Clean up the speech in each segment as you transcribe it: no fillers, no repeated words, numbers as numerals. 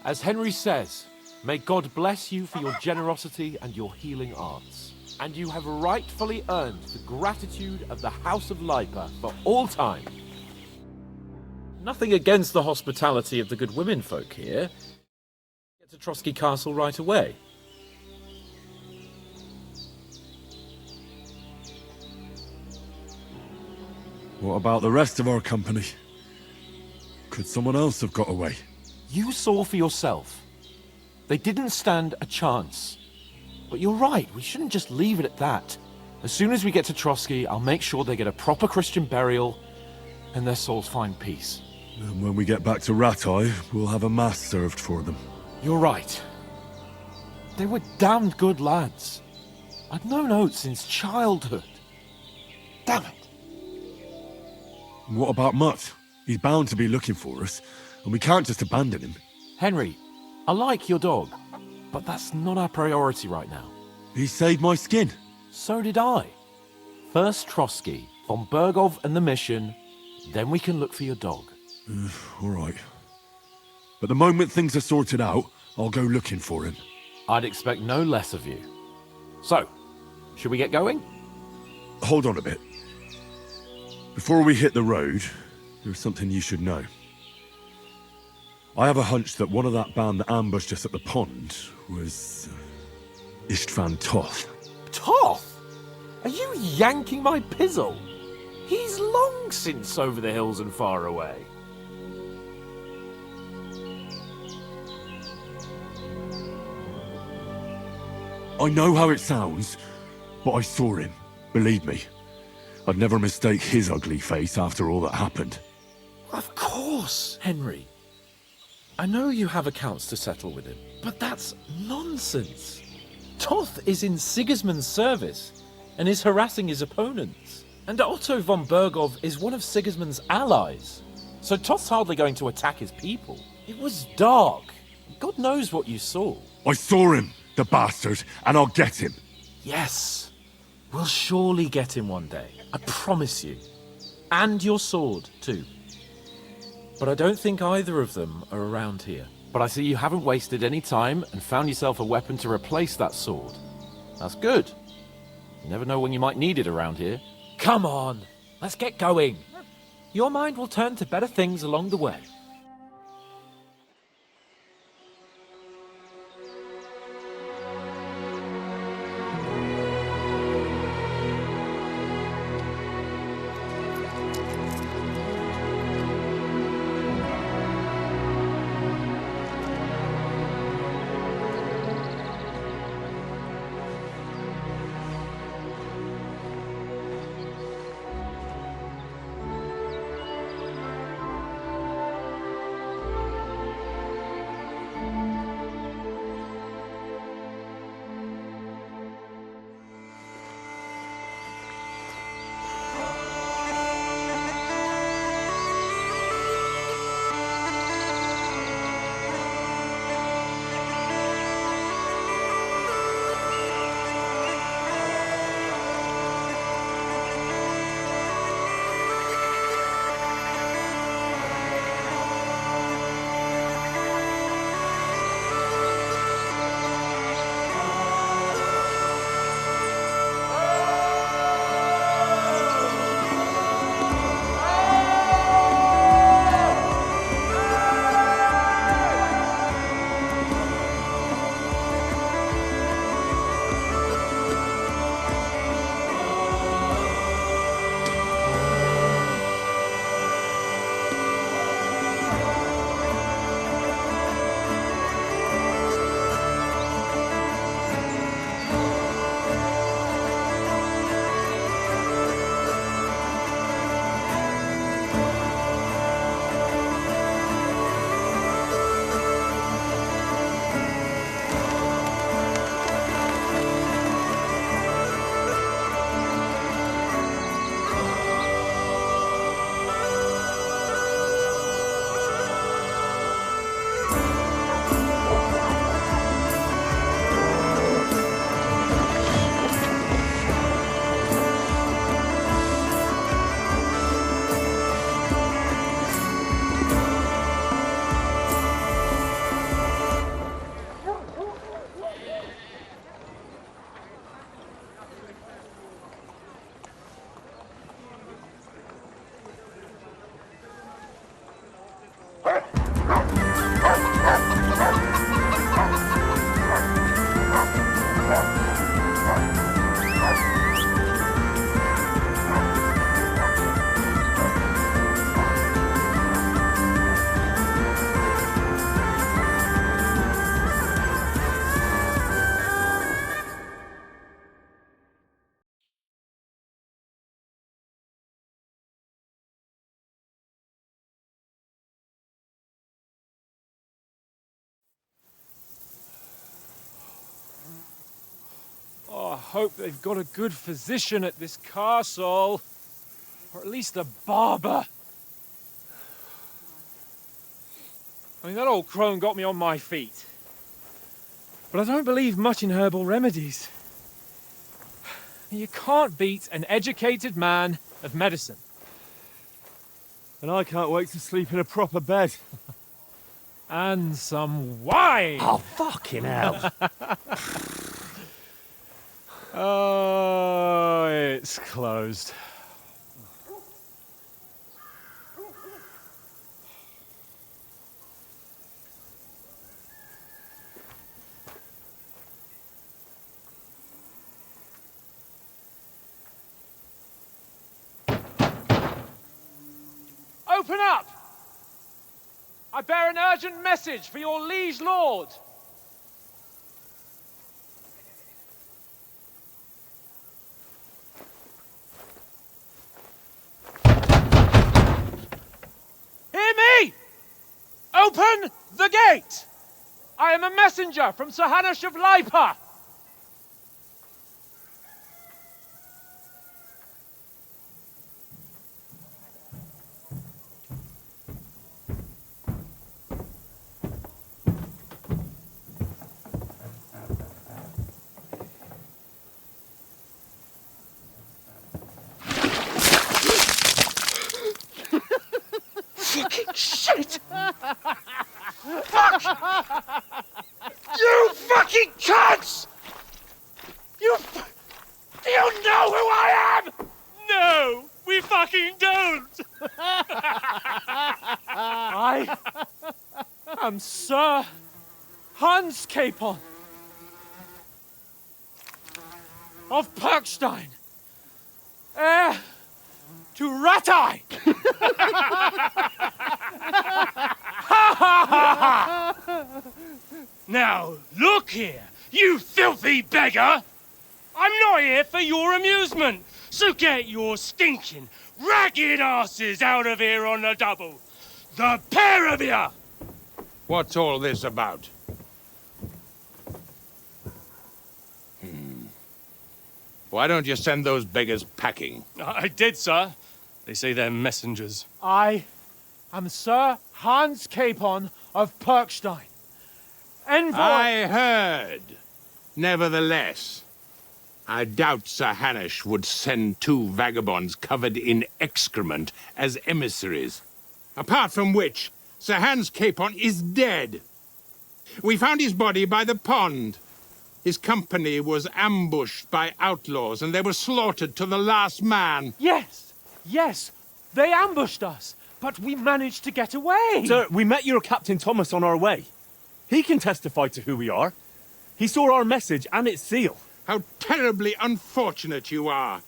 As Henry says, may God bless you for your generosity and your healing arts. And you have rightfully earned the gratitude of the House of Lipa for all time. Nothing against the hospitality of the good women folk here. Get to Trotsky Castle right away. What about the rest of our company? Could someone else have got away? You saw for yourself. They didn't stand a chance. But you're right, we shouldn't just leave it at that. As soon as we get to Trotsky, I'll make sure they get a proper Christian burial and their souls find peace. And when we get back to Ratai, we'll have a mass served for them. You're right. They were damned good lads. I'd known Oates since childhood. Damn it. What about Mutt? He's bound to be looking for us, and we can't just abandon him. Henry, I like your dog, but that's not our priority right now. He saved my skin. So did I. First Trotsky, von Bergov and the mission, then we can look for your dog. All right. But the moment things are sorted out, I'll go looking for him. I'd expect no less of you. So, should we get going? Hold on a bit. Before we hit the road, there's something you should know. I have a hunch that one of that band that ambushed us at the pond was Istvan Toth. Toth? Are you yanking my pizzle? He's long since over the hills and far away. I know how it sounds, but I saw him. Believe me. I'd never mistake his ugly face after all that happened. Of course, Henry. I know you have accounts to settle with him, but that's nonsense. Toth is in Sigismund's service and is harassing his opponents. And Otto von Bergov is one of Sigismund's allies. So Toth's hardly going to attack his people. It was dark. God knows what you saw. I saw him, the bastard, and I'll get him. Yes. We'll surely get him one day. I promise you. And your sword, too. But I don't think either of them are around here. But I see you haven't wasted any time and found yourself a weapon to replace that sword. That's good. You never know when you might need it around here. Come on, let's get going. Your mind will turn to better things along the way. hope they've got a good physician at this castle. Or at least a barber. I mean, that old crone got me on my feet. But I don't believe much in herbal remedies. You can't beat an educated man of medicine. And I can't wait to sleep in a proper bed. And some wine! Oh, fucking hell. Oh, it's closed. Open up! I bear an urgent message for your liege lord. Hear me! Open the gate! I am a messenger from Sir Hanush of Lipa. Shit! Fuck! You fucking cunts! Do you know who I am? No, we fucking don't! I am Sir Hans Capon of Perkstein, heir to Ratai! Now, look here, you filthy beggar! I'm not here for your amusement, so get your stinking, ragged asses out of here on the double. The pair of you! What's all this about? Why don't you send those beggars packing? I did, sir. They say they're messengers. I am Sir Hans Capon of Perkstein, envoy... I heard. Nevertheless, I doubt Sir Hanush would send two vagabonds covered in excrement as emissaries. Apart from which, Sir Hans Capon is dead. We found his body by the pond. His company was ambushed by outlaws, and they were slaughtered to the last man. Yes, yes, they ambushed us, but we managed to get away. Sir, we met your Captain Thomas on our way. He can testify to who we are. He saw our message and its seal. How terribly unfortunate you are.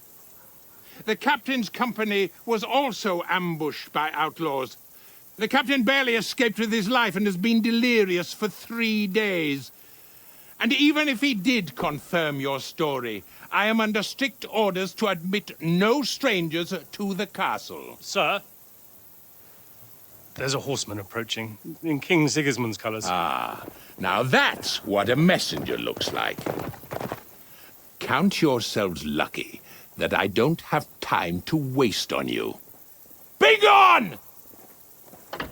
The captain's company was also ambushed by outlaws. The captain barely escaped with his life and has been delirious for 3 days. And even if he did confirm your story, I am under strict orders to admit no strangers to the castle. Sir, there's a horseman approaching in King Sigismund's colours. Ah, now that's what a messenger looks like. Count yourselves lucky that I don't have time to waste on you. Be gone! I'm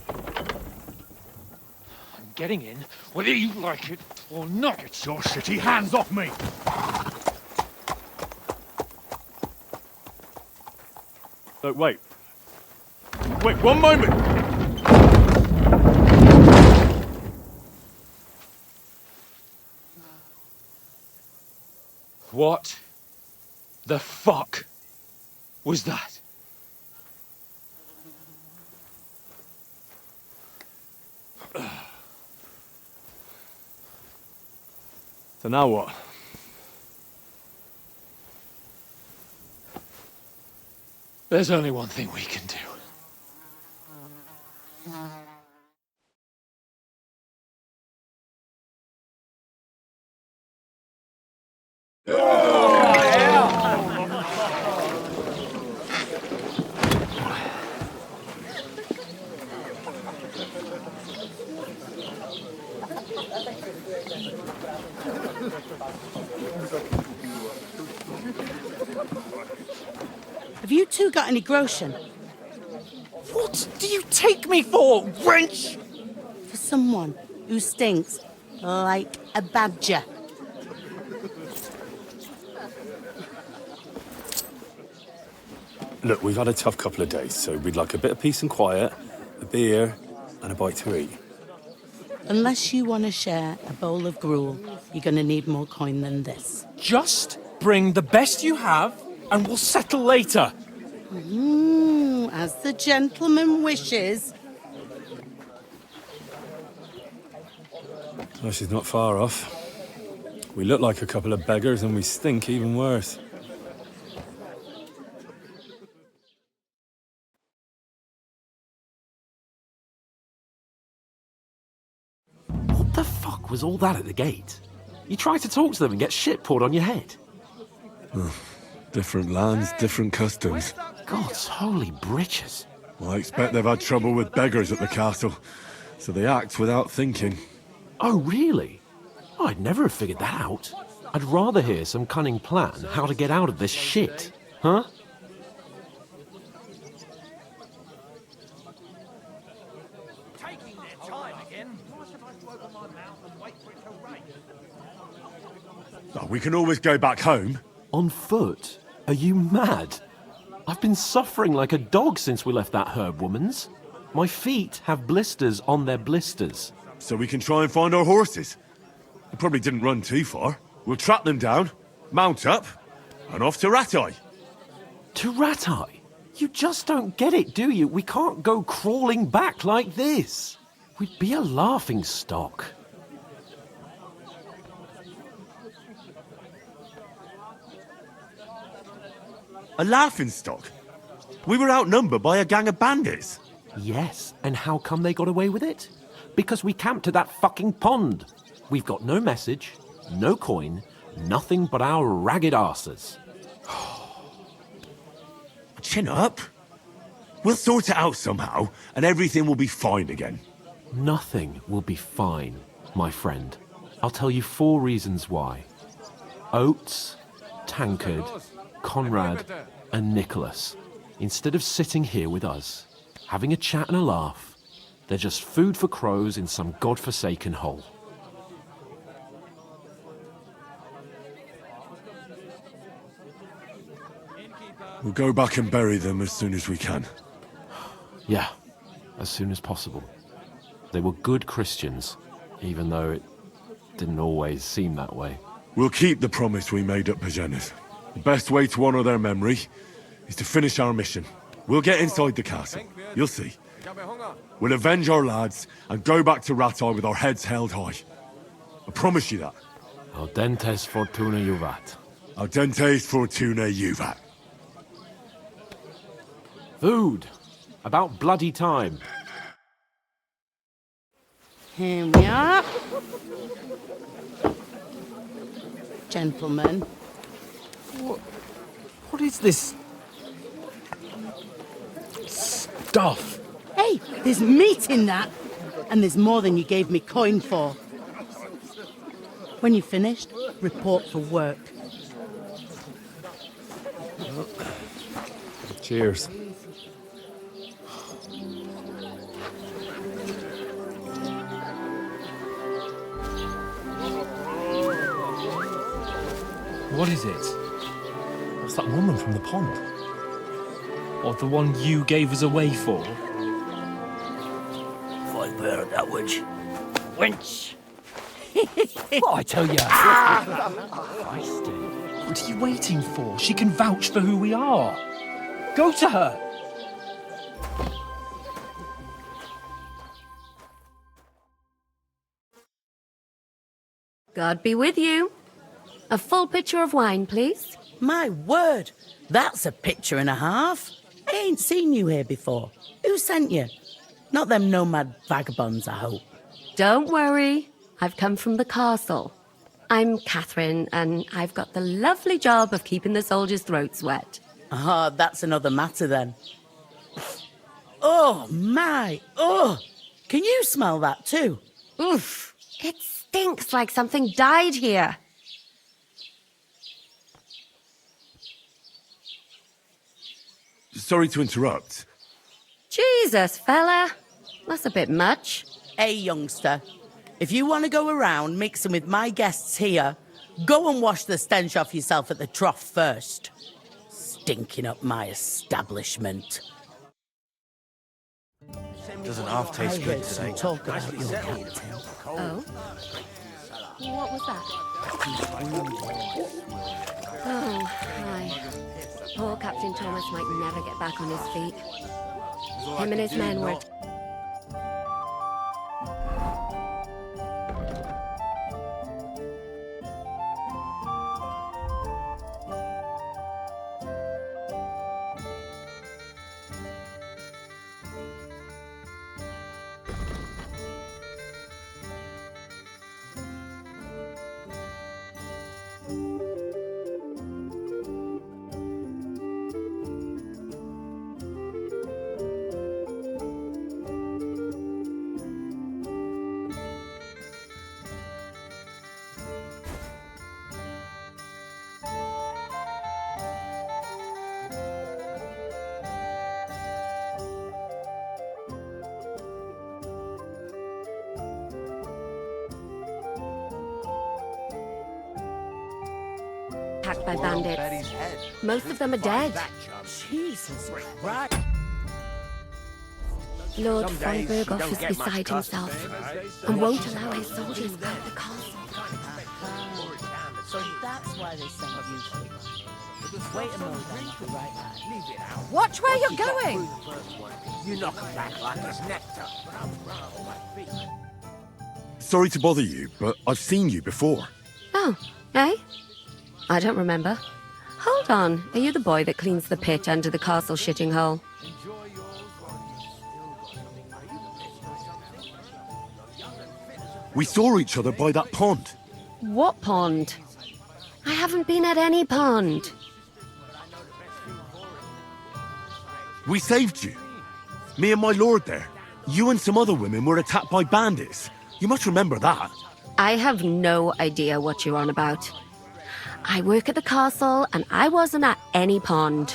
getting in, whether you like it or not. Get your shitty hands off me! Look, wait. Wait, one moment! What the fuck was that? So now what? There's only one thing we can do. Have you two got any groschen? What do you take me for, wench? For someone who stinks like a badger. Look, we've had a tough couple of days, so we'd like a bit of peace and quiet, a beer, and a bite to eat. Unless you want to share a bowl of gruel, you're going to need more coin than this. Just bring the best you have, and we'll settle later. As the gentleman wishes. Well, she's not far off. We look like a couple of beggars, and we stink even worse. What the fuck was all that at the gate? You tried to talk to them and get shit poured on your head. Different lands, different customs. God's holy britches. Well, I expect they've had trouble with beggars at the castle, so they act without thinking. Oh, really? Oh, I'd never have figured that out. I'd rather hear some cunning plan how to get out of this shit. Huh? Taking their time again. Am I supposed to open my mouth and wait for it to rain? Oh, we can always go back home. On foot? Are you mad? I've been suffering like a dog since we left that herb woman's. My feet have blisters on their blisters. So we can try and find our horses. They probably didn't run too far. We'll track them down, mount up, and off to Ratai. To Ratai? You just don't get it, do you? We can't go crawling back like this. We'd be a laughing stock. A laughingstock? We were outnumbered by a gang of bandits. Yes, and how come they got away with it? Because we camped at that fucking pond. We've got no message, no coin, nothing but our ragged arses. Chin up. We'll sort it out somehow, and everything will be fine again. Nothing will be fine, my friend. I'll tell you 4 reasons why. Oates, Tankard, Conrad, and Nicholas. Instead of sitting here with us, having a chat and a laugh, they're just food for crows in some godforsaken hole. We'll go back and bury them as soon as we can. Yeah, as soon as possible. They were good Christians, even though it didn't always seem that way. We'll keep the promise we made at Pagenes. The best way to honor their memory is to finish our mission. We'll get inside the castle. You'll see. We'll avenge our lads and go back to Ratai with our heads held high. I promise you that. Audentes fortuna juvat. Audentes fortuna juvat. Food! About bloody time. Here we are. Gentlemen. What is this stuff? Hey, there's meat in that. And there's more than you gave me coin for. When you're finished, report for work. Cheers. What is it? What's that woman from the pond? Or the one you gave us away for? I've heard that witch. Wench! What I tell you? What are you waiting for? She can vouch for who we are. Go to her. God be with you. A full pitcher of wine, please. My word, that's a picture and a half. I ain't seen you here before. Who sent you? Not them nomad vagabonds, I hope. Don't worry. I've come from the castle. I'm Catherine, and I've got the lovely job of keeping the soldiers' throats wet. Ah, that's another matter then. Oh, my. Oh, can you smell that too? Oof. It stinks like something died here. sorry to interrupt. Jesus, fella. That's a bit much. Hey, youngster. If you want to go around mixing with my guests here, go and wash the stench off yourself at the trough first. Stinking up my establishment. Doesn't half I taste good heard some today. talk about your captain. Oh? What was that? Oh, hi. Poor Captain Thomas might never get back on his feet. Him and his men were... attacked by bandits. Most of them are dead. Jesus Christ. Lord von Berghoff is beside himself and won't allow his soldiers out of the castle. So that's why they sent you. Wait a moment, I'll be right back. Watch where you're going! You knock him back like it's nectar. Sorry to bother you, but I've seen you before. Oh, eh? I don't remember. Hold on, are you the boy that cleans the pit under the castle shitting hole? We saw each other by that pond. What pond? I haven't been at any pond. We saved you. Me and my lord there. You and some other women were attacked by bandits. You must remember that. I have no idea what you're on about. I work at the castle and I wasn't at any pond.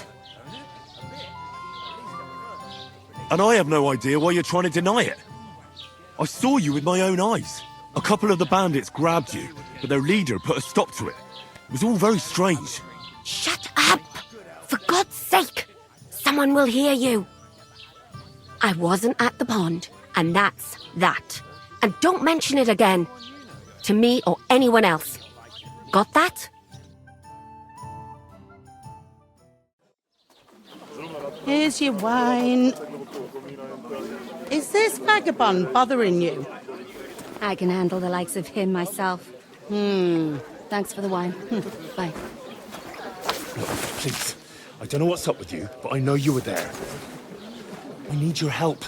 And I have no idea why you're trying to deny it. I saw you with my own eyes. A couple of the bandits grabbed you, but their leader put a stop to it. It was all very strange. Shut up! For God's sake! Someone will hear you. I wasn't at the pond, and that's that. And don't mention it again. To me or anyone else. Got that? Here's your wine. Is this vagabond bothering you? I can handle the likes of him myself. Thanks for the wine. Bye. Please, I don't know what's up with you, but I know you were there. We need your help.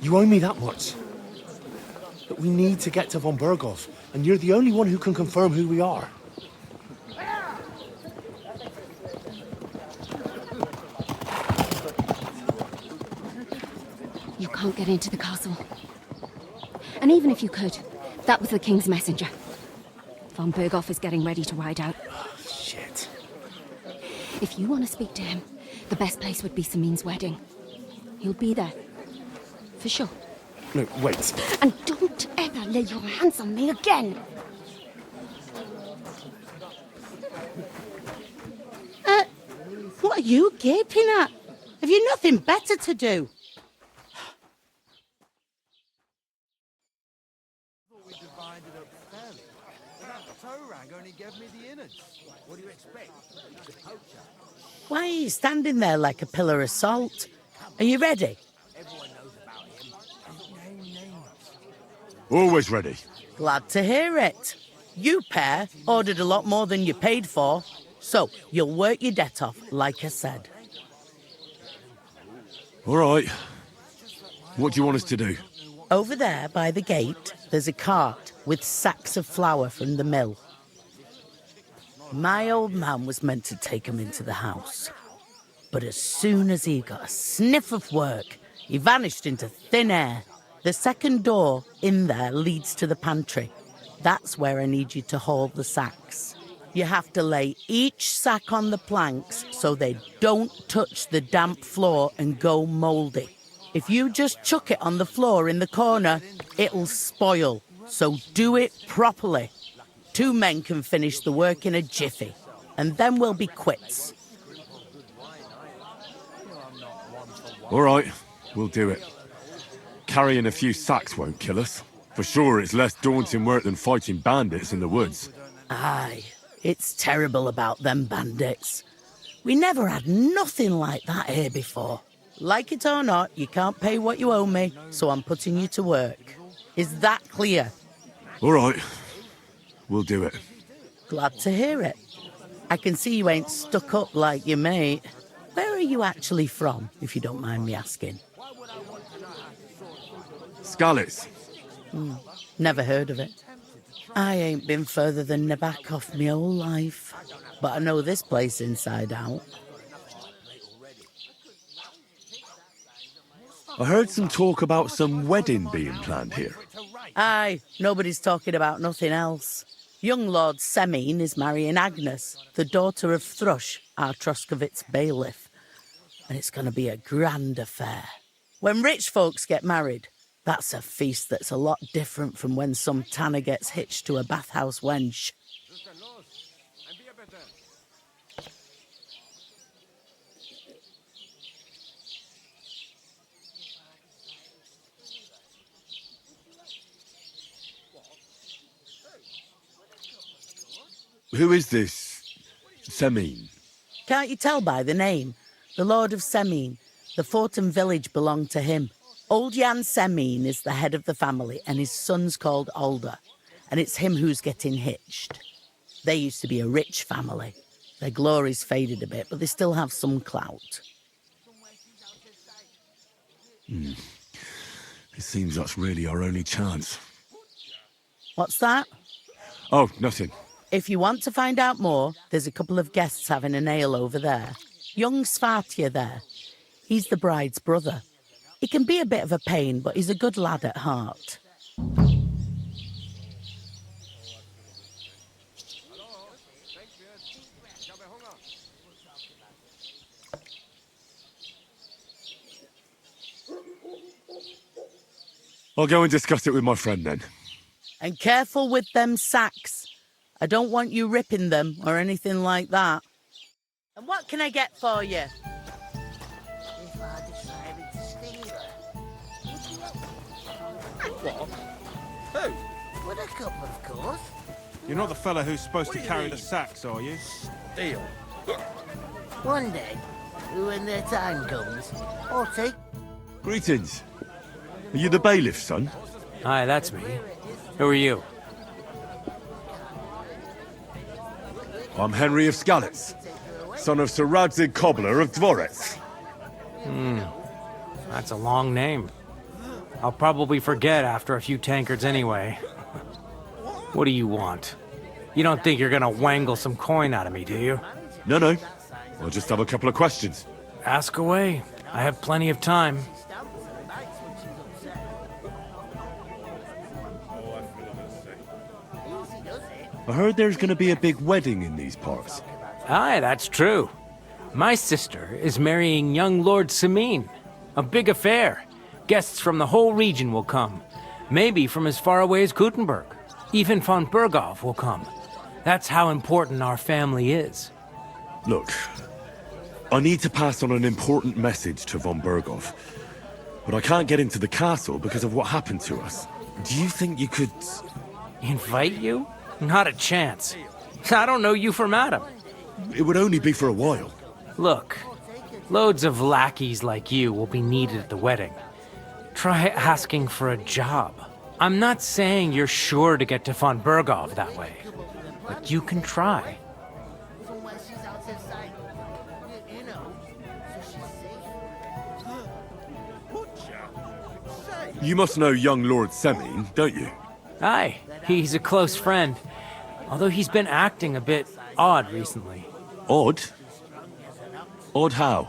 You owe me that much. But we need to get to von Berghoff, and you're the only one who can confirm who we are. You can't get into the castle. And even if you could, that was the king's messenger. Von Berghoff is getting ready to ride out. Shit. If you want to speak to him, the best place would be Samin's wedding. He'll be there. For sure. No, wait. And don't ever lay your hands on me again! What are you gaping at? Have you nothing better to do? Why are you standing there like a pillar of salt? Are you ready? Always ready. Glad to hear it. You pair ordered a lot more than you paid for, so you'll work your debt off, like I said. All right. What do you want us to do? Over there by the gate, there's a cart with sacks of flour from the mill. My old man was meant to take 'em into the house. But as soon as he got a sniff of work, he vanished into thin air. The second door in there leads to the pantry. That's where I need you to haul the sacks. You have to lay each sack on the planks so they don't touch the damp floor and go mouldy. If you just chuck it on the floor in the corner, it'll spoil. So do it properly. 2 men can finish the work in a jiffy, and then we'll be quits. All right, we'll do it. Carrying a few sacks won't kill us. For sure, it's less daunting work than fighting bandits in the woods. Aye, it's terrible about them bandits. We never had nothing like that here before. Like it or not, you can't pay what you owe me, so I'm putting you to work. Is that clear? All right, we'll do it. Glad to hear it. I can see you ain't stuck up like your mate. Where are you actually from, if you don't mind me asking? Skalitz. Never heard of it. I ain't been further than Nabakov my whole life, but I know this place inside out. I heard some talk about some wedding being planned here. Aye, nobody's talking about nothing else. Young Lord Semine is marrying Agnes, the daughter of Thrush, our Troskovitz bailiff. And it's going to be a grand affair. When rich folks get married, that's a feast that's a lot different from when some tanner gets hitched to a bathhouse wench. Who is this Semine? Can't you tell by the name? The Lord of Semine. The fort and village belong to him. Old Jan Semine is the head of the family, and his son's called Alder. And it's him who's getting hitched. They used to be a rich family. Their glory's faded a bit, but they still have some clout. It seems that's really our only chance. What's that? Oh, nothing. If you want to find out more, there's a couple of guests having an ale over there. Young Svartje there. He's the bride's brother. He can be a bit of a pain, but he's a good lad at heart. I'll go and discuss it with my friend then. And careful with them sacks. I don't want you ripping them or anything like that. And what can I get for you? If I decided to steal her. What? Who? With a cup, of course. You're not the fella who's supposed to carry the sacks, are you? Deal. One day, when their time comes, I'll take... Greetings. Are you the bailiff's son? Hi, that's me. Who are you? I'm Henry of Skalitz, son of Sir Radzig Cobbler of Dvorets. That's a long name. I'll probably forget after a few tankards anyway. What do you want? You don't think you're gonna wangle some coin out of me, do you? No. I'll just have a couple of questions. Ask away. I have plenty of time. I heard there's going to be a big wedding in these parts. Aye, that's true. My sister is marrying young Lord Semine. A big affair. Guests from the whole region will come. Maybe from as far away as Gutenberg. Even von Berghoff will come. That's how important our family is. Look, I need to pass on an important message to von Berghoff, but I can't get into the castle because of what happened to us. Do you think you could... Invite you? Not a chance. I don't know you from Adam. It would only be for a while. Look, loads of lackeys like you will be needed at the wedding. Try asking for a job. I'm not saying you're sure to get to von Berghoff that way, but you can try. From where she's out of sight. You know, so she's safe. You must know young Lord Semine, don't you? Aye, he's a close friend. Although he's been acting a bit odd recently. Odd? Odd how?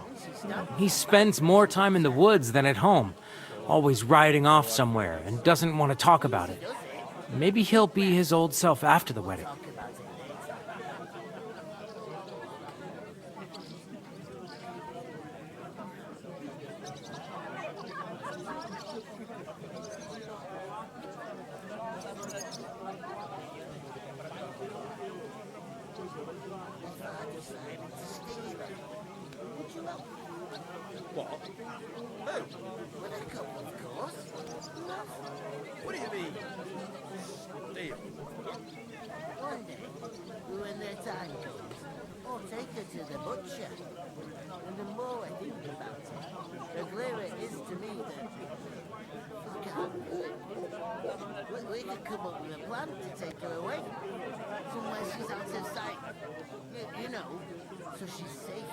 He spends more time in the woods than at home, always riding off somewhere and doesn't want to talk about it. Maybe he'll be his old self after the wedding. What do you mean? Steal? One day, when their time comes, I'll take her to the butcher. And the more I think about it, the clearer it is to me that I can't do it. We could come up with a plan to take her away. Somewhere she's out of sight. You know, so she's safe.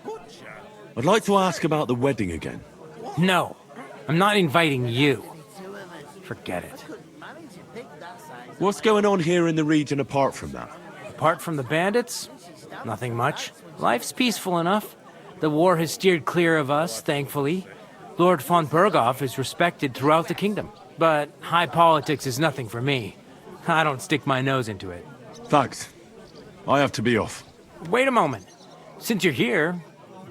Butcher? I'd like to ask about the wedding again. No, I'm not inviting you. Forget it. What's going on here in the region apart from that? Apart from the bandits, nothing much. Life's peaceful enough. The war has steered clear of us, thankfully. Lord von Berghoff is respected throughout the kingdom. But high politics is nothing for me. I don't stick my nose into it. Thanks. I have to be off. Wait a moment. Since you're here,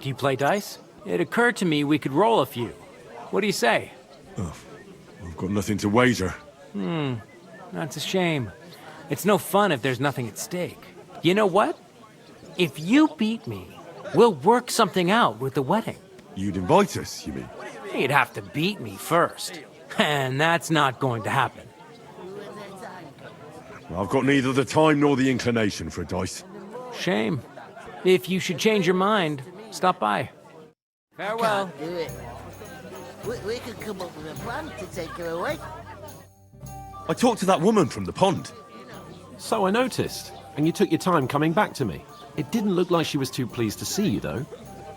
do you play dice? It occurred to me we could roll a few. What do you say? Oh, I've got nothing to wager. That's a shame. It's no fun if there's nothing at stake. You know what? If you beat me, we'll work something out with the wedding. You'd invite us, you mean? You'd have to beat me first. And that's not going to happen. I've got neither the time nor the inclination for dice. Shame. If you should change your mind, stop by. Farewell. Can't do it. We could come up with a plan to take her away. I talked to that woman from the pond. So I noticed. And you took your time coming back to me. It didn't look like she was too pleased to see you, though.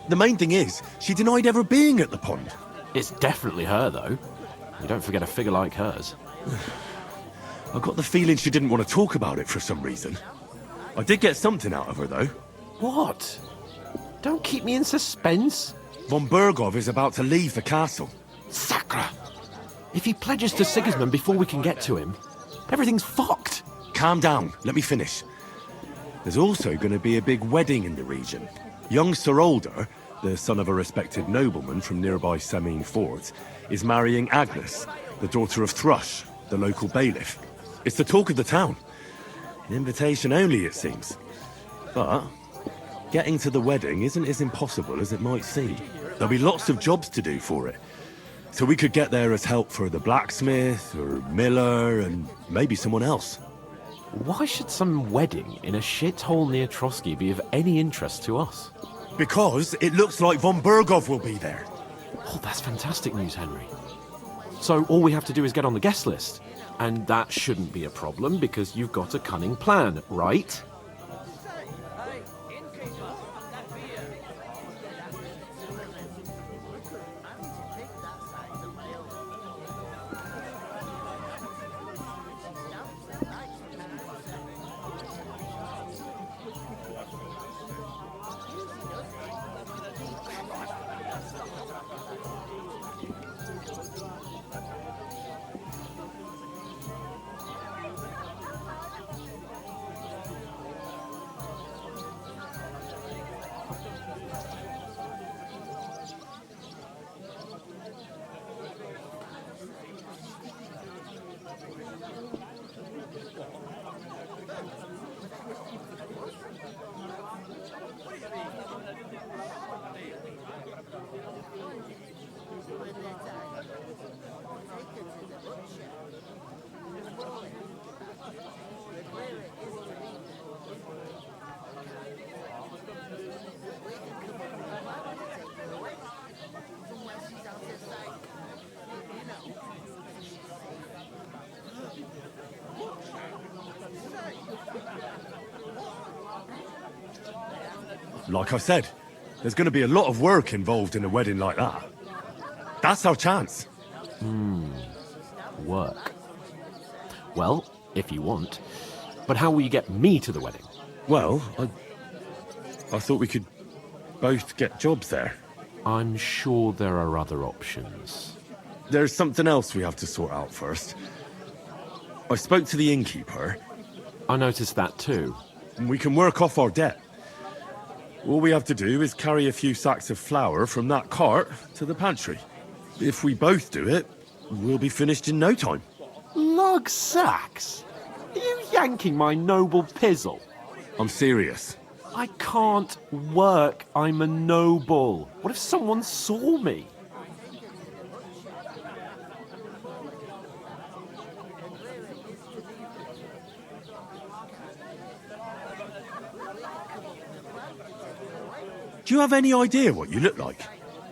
The main thing is, she denied ever being at the pond. It's definitely her, though. You don't forget a figure like hers. I got the feeling she didn't want to talk about it for some reason. I did get something out of her, though. What? Don't keep me in suspense. Von Berghoff is about to leave the castle. Sacre! If he pledges to Sigismund before we can get to him, everything's fucked. Calm down, let me finish. There's also going to be a big wedding in the region. Young Sir Older, the son of a respected nobleman from nearby Samine Fort, is marrying Agnes, the daughter of Thrush, the local bailiff. It's the talk of the town. An invitation only, it seems. But getting to the wedding isn't as impossible as it might seem. There'll be lots of jobs to do for it. So we could get there as help for the blacksmith, or miller, and maybe someone else. Why should some wedding in a shithole near Trotsky be of any interest to us? Because it looks like von Berghoff will be there. Oh, that's fantastic news, Henry. So all we have to do is get on the guest list. And that shouldn't be a problem because you've got a cunning plan, right? Like I said, there's going to be a lot of work involved in a wedding like that. That's our chance. Work. Well, if you want. But how will you get me to the wedding? Well, I thought we could both get jobs there. I'm sure there are other options. There's something else we have to sort out first. I spoke to the innkeeper. I noticed that too. And we can work off our debt. All we have to do is carry a few sacks of flour from that cart to the pantry. If we both do it, we'll be finished in no time. Lug sacks? Are you yanking my noble pizzle? I'm serious. I can't work. I'm a noble. What if someone saw me? Do you have any idea what you look like?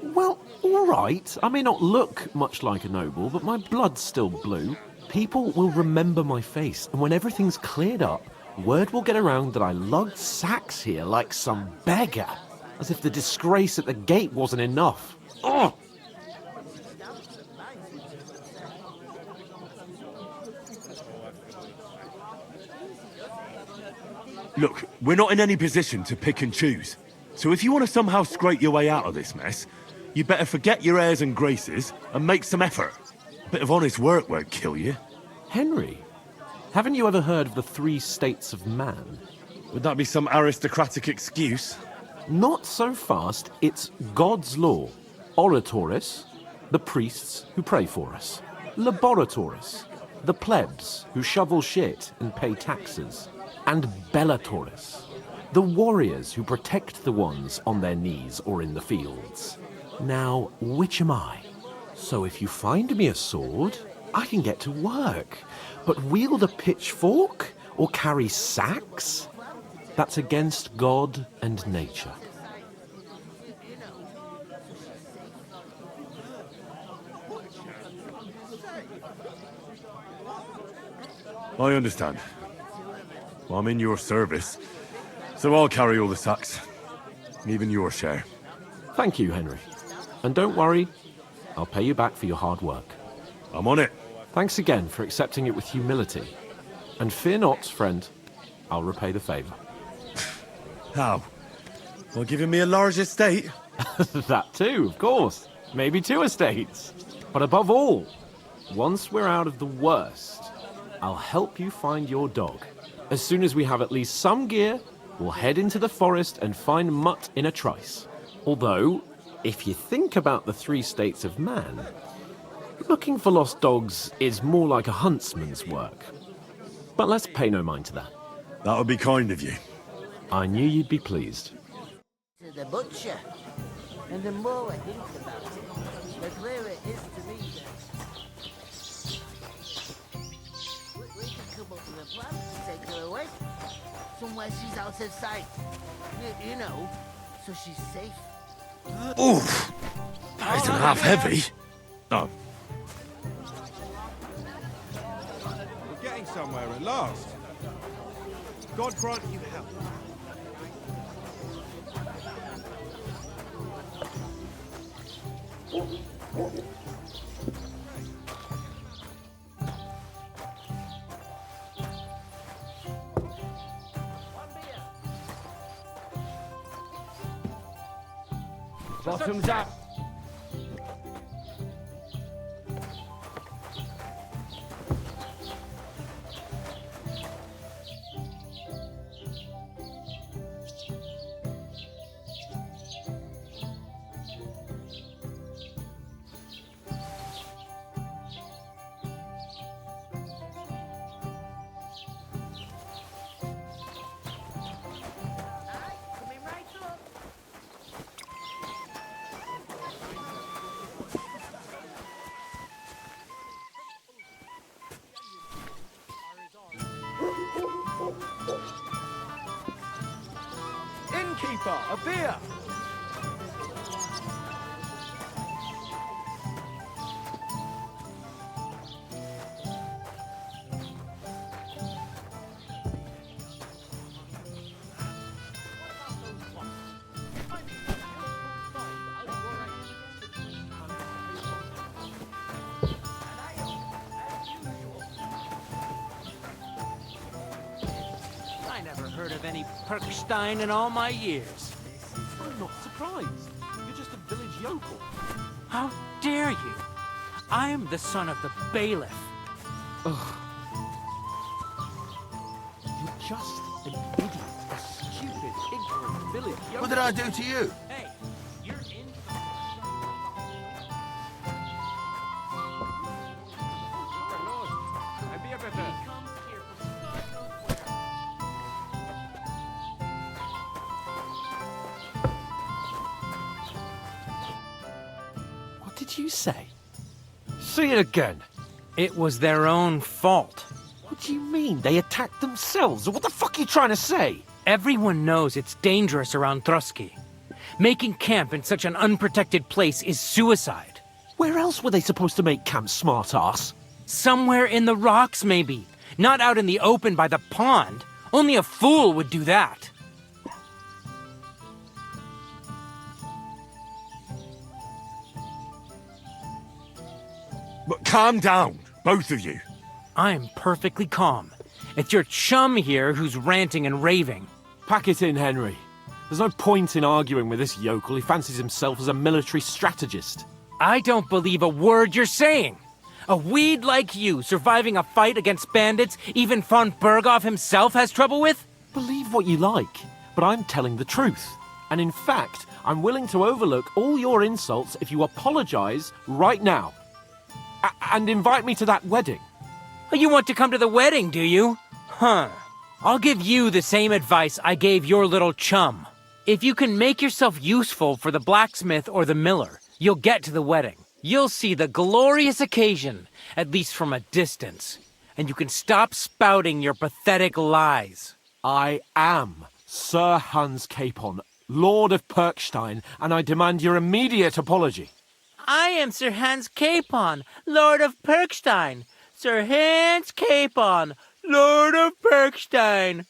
Well, all right. I may not look much like a noble, but my blood's still blue. People will remember my face, and when everything's cleared up, word will get around that I lugged sacks here like some beggar. As if the disgrace at the gate wasn't enough. Ugh! Look, we're not in any position to pick and choose. So if you want to somehow scrape your way out of this mess, you better forget your airs and graces and make some effort. A bit of honest work won't kill you. Henry, haven't you ever heard of the 3 states of man? Would that be some aristocratic excuse? Not so fast. It's God's law. Oratoris, the priests who pray for us. Laboratoris, the plebs who shovel shit and pay taxes. And Bellatoris, the warriors who protect the ones on their knees or in the fields. Now, which am I? So if you find me a sword, I can get to work. But wield a pitchfork or carry sacks? That's against God and nature. I understand. Well, I'm in your service, so I'll carry all the sacks. Even your share. Thank you, Henry. And don't worry, I'll pay you back for your hard work. I'm on it. Thanks again for accepting it with humility. And fear not, friend, I'll repay the favour. How? Well, giving me a large estate? That too, of course. Maybe 2 estates. But above all, once we're out of the worst, I'll help you find your dog. As soon as we have at least some gear, we'll head into the forest and find Mutt in a trice. Although, if you think about the 3 states of man, looking for lost dogs is more like a huntsman's work. But let's pay no mind to that. That would be kind of you. I knew you'd be pleased. To the butcher. And the more I think about it, the clearer it is to me that we can come up with a plan to take her away. Somewhere she's out of sight. You know, so she's safe. Oof! That isn't half heavy. Oh. We're getting somewhere at last. God grant you help. Bottoms up. Innkeeper, a beer! I never heard of any Perkstein in all my years. I'm not surprised. You're just a village yokel. How dare you? I'm the son of the bailiff. Ugh. You're just an idiot, a stupid, ignorant village yokel. What did I do to you? Hey, you're in. did you say? Say it again. It was their own fault. What do you mean? They attacked themselves? What the fuck are you trying to say? Everyone knows it's dangerous around Trotsky. Making camp in such an unprotected place is suicide. Where else were they supposed to make camp, smart-ass? Somewhere in the rocks, maybe. Not out in the open by the pond. Only a fool would do that. But calm down, both of you. I'm perfectly calm. It's your chum here who's ranting and raving. Pack it in, Henry. There's no point in arguing with this yokel. He fancies himself as a military strategist. I don't believe a word you're saying. A weed like you surviving a fight against bandits even von Berghoff himself has trouble with? Believe what you like, but I'm telling the truth. And in fact, I'm willing to overlook all your insults if you apologize right now. And invite me to that wedding. You want to come to the wedding, do you? Huh. I'll give you the same advice I gave your little chum. If you can make yourself useful for the blacksmith or the miller, you'll get to the wedding. You'll see the glorious occasion, at least from a distance. And you can stop spouting your pathetic lies. I am Sir Hans Capon, Lord of Perkstein, and I demand your immediate apology. I am Sir Hans Capon, Lord of Perkstein. Sir Hans Capon, Lord of Perkstein.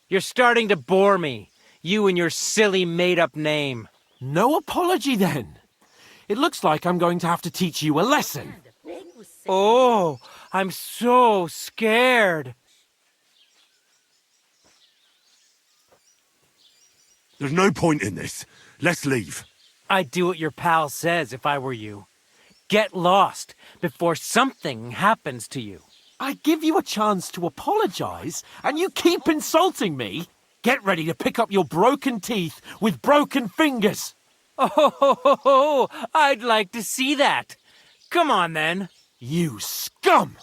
You're starting to bore me, you and your silly made-up name. No apology, then. It looks like I'm going to have to teach you a lesson. Oh, I'm so scared. There's no point in this. Let's leave. I'd do what your pal says if I were you. Get lost before something happens to you. I give you a chance to apologize, and you keep insulting me. Get ready to pick up your broken teeth with broken fingers. Oh, I'd like to see that. Come on, then. You scum!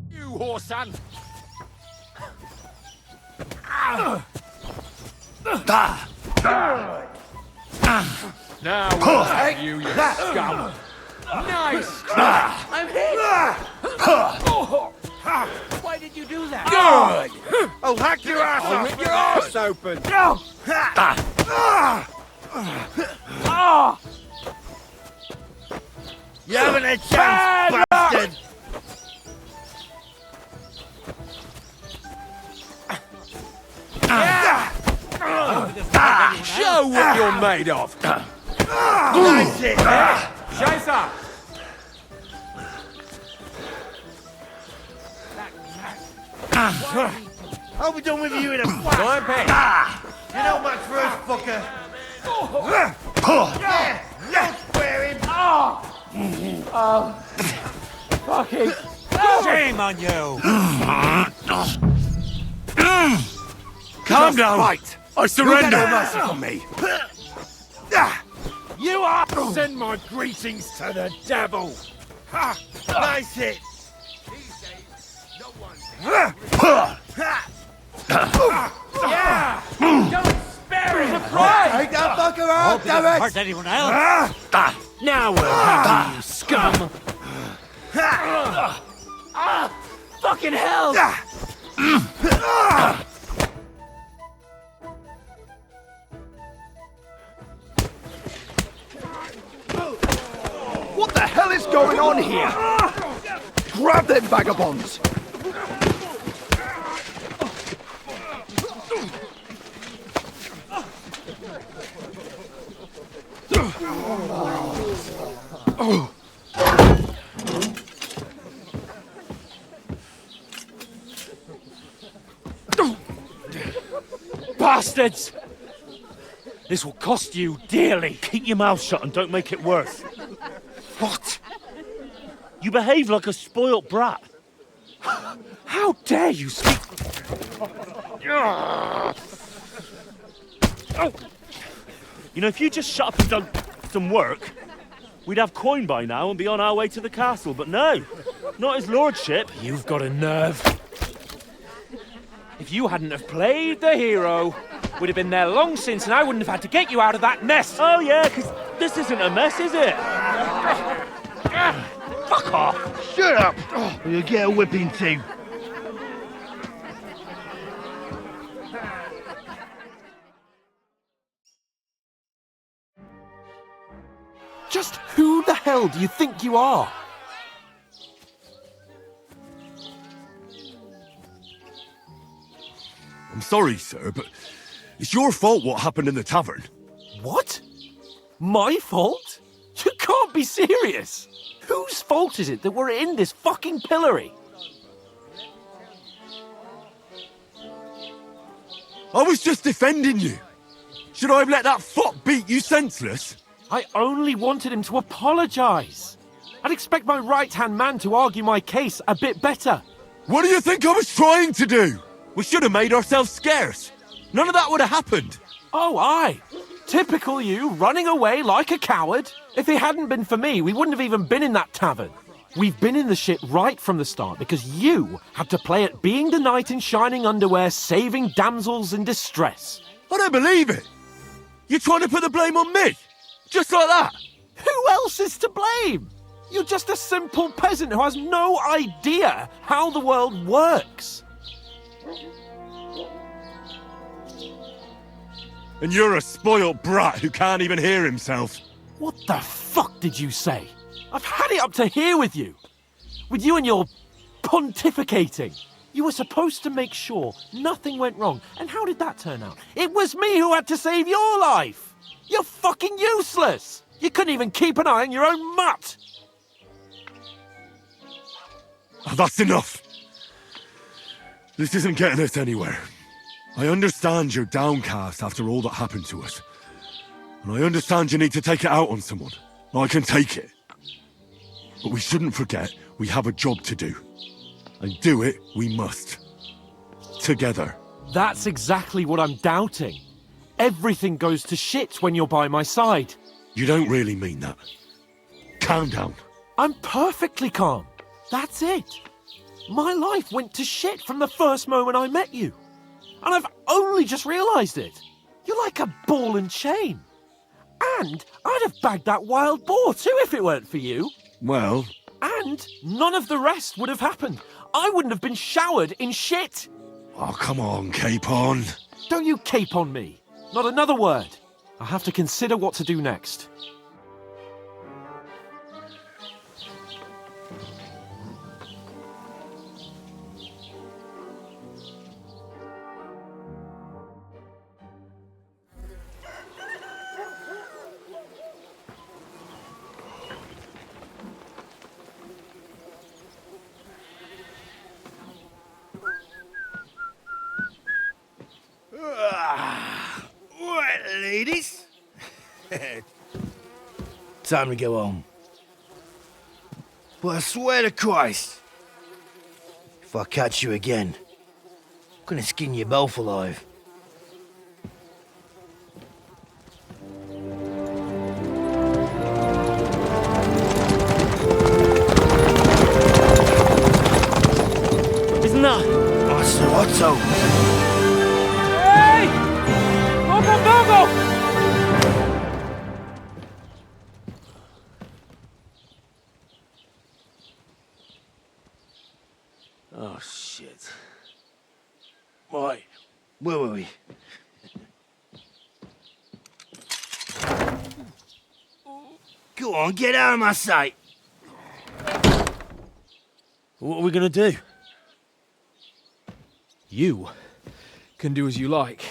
You whoreson! Now we'll have you scum! Nice! I'm hit! Why did you do that? Good! I'll hack your ass up! I'll rip your ass open! You haven't a chance, bastard! Show what you're made of! Nice it! Scheiße! I'll be done with you in a flash! You're not much for us, fucker! Yeah! Don't swear him! Fucking... Shame on you! Calm down. Fight! I surrender. No mercy from me! You are... Send my greetings to the devil! Nice hit! Yeah! Don't spare him! Surprise! Take that fucker out, damn it! Anyone else? Now we'll have you, scum! Fucking hell! What the hell is going on here? Grab them vagabonds! Bastards! This will cost you dearly. Keep your mouth shut and don't make it worse. What? You behave like a spoilt brat. How dare you speak? You know, if you just shut up and done some work, we'd have coin by now and be on our way to the castle, but no. Not his lordship. You've got a nerve. If you hadn't have played the hero, we'd have been there long since and I wouldn't have had to get you out of that mess. Oh yeah, because this isn't a mess, is it? Fuck off. Shut up, or you'll get a whipping too. Just who the hell do you think you are? I'm sorry, sir, but it's your fault what happened in the tavern. What? My fault? You can't be serious. Whose fault is it that we're in this fucking pillory? I was just defending you. Should I have let that fuck beat you senseless? I only wanted him to apologise. I'd expect my right-hand man to argue my case a bit better. What do you think I was trying to do? We should have made ourselves scarce. None of that would have happened. Oh, aye. Typical you, running away like a coward. If it hadn't been for me, we wouldn't have even been in that tavern. We've been in the shit right from the start because you had to play at being the knight in shining underwear, saving damsels in distress. I don't believe it. You're trying to put the blame on me? Just like that? Who else is to blame? You're just a simple peasant who has no idea how the world works. And you're a spoilt brat who can't even hear himself. What the fuck did you say? I've had it up to here with you. With you and your pontificating. You were supposed to make sure nothing went wrong. And how did that turn out? It was me who had to save your life. You're fucking useless. You couldn't even keep an eye on your own mutt. Oh, that's enough. This isn't getting us anywhere. I understand you're downcast after all that happened to us. And I understand you need to take it out on someone. I can take it. But we shouldn't forget we have a job to do. And do it we must. Together. That's exactly what I'm doubting. Everything goes to shit when you're by my side. You don't really mean that. Calm down. I'm perfectly calm. That's it. My life went to shit from the first moment I met you. And I've only just realised it. You're like a ball and chain. And I'd have bagged that wild boar too if it weren't for you. Well... And none of the rest would have happened. I wouldn't have been showered in shit. Oh, come on, Capon. Don't you cape on me. Not another word. I have to consider what to do next. Right, ladies. Time to go home. But I swear to Christ, if I catch you again, I'm gonna skin you both alive. Isn't that? Oh, Sir Otto. Hey! Go! Oh, shit. Right, where were we? Go on, get out of my sight. What are we gonna do? You can do as you like.